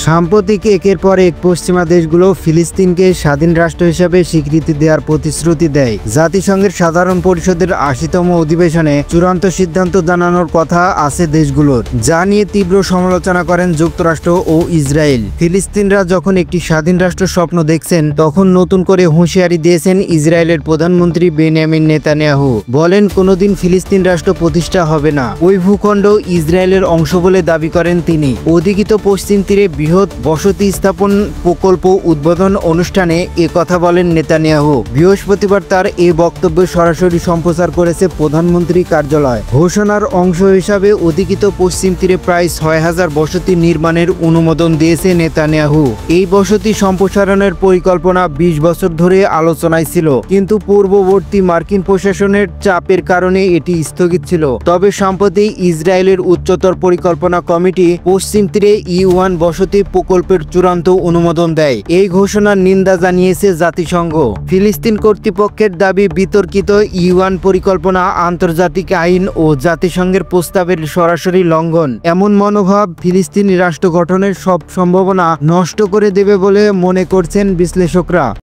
সাম্প্রতিক একের পর এক পশ্চিমা দেশগুলো ফিলিস্তিনকে স্বাধীন রাষ্ট্র হিসেবে স্বীকৃতি দেওয়ার প্রতিশ্রুতি দেয়। জাতিসংঘের সাধারণ পরিষদের ৮০তম অধিবেশনে চূড়ান্ত সিদ্ধান্ত জানানোর কথা আছে দেশগুলোর, যা নিয়ে তীব্র সমালোচনা করেন যুক্তরাষ্ট্র ও ইসরায়েল। ফিলিস্তিনরা যখন একটি স্বাধীন রাষ্ট্র স্বপ্ন দেখছেন, তখন নতুন করে হুঁশিয়ারি দিয়েছেন ইসরায়েলের প্রধানমন্ত্রী বেনিয়ামিন নেতানিয়াহু। বলেন, কোনোদিন ফিলিস্তিন রাষ্ট্র প্রতিষ্ঠা হবে না। ওই ভূখণ্ড ইসরায়েলের অংশ বলে দাবি করেন তিনি। অধিকৃত পশ্চিম তীরে বৃহৎ বসতি স্থাপন প্রকল্প উদ্বোধন অনুষ্ঠানে কথা বলেন নেতানিয়াহু। বৃহস্পতিবার তার এই বক্তব্য সরাসরি সম্প্রচার করেছে প্রধানমন্ত্রী কার্যালয়। ঘোষণার অংশ হিসাবে অধিকৃত পশ্চিম তীরে প্রায় ৬,০০০ বসতি নির্মাণের অনুমোদন দিয়েছে নেতানিয়াহু। এই বসতি সম্প্রসারণের পরিকল্পনা ২০ বছর ধরে আলোচনায় ছিল, কিন্তু পূর্ববর্তী মার্কিন প্রশাসনের চাপের কারণে এটি স্থগিত ছিল। তবে সম্প্রতি ইসরায়েলের উচ্চতর পরিকল্পনা কমিটি পশ্চিম তীরে E1 বসতি প্রকল্পের চূড়ান্ত অনুমোদন দেয়। এই ঘোষণার নিন্দা জানিয়েছে জাতিসংঘ। ফিলিস্তিন কর্তৃপক্ষের দাবি, বিতর্কিত E1 পরিকল্পনা আন্তর্জাতিক আইন ও জাতিসংঘের প্রস্তাবের সরাসরি লঙ্ঘন। এমন মনোভাব ফিলিস্তিনি রাষ্ট্র গঠনের সব সম্ভাবনা নষ্ট করে দেবে বলে মনে করছেন বিশ্লেষকরা।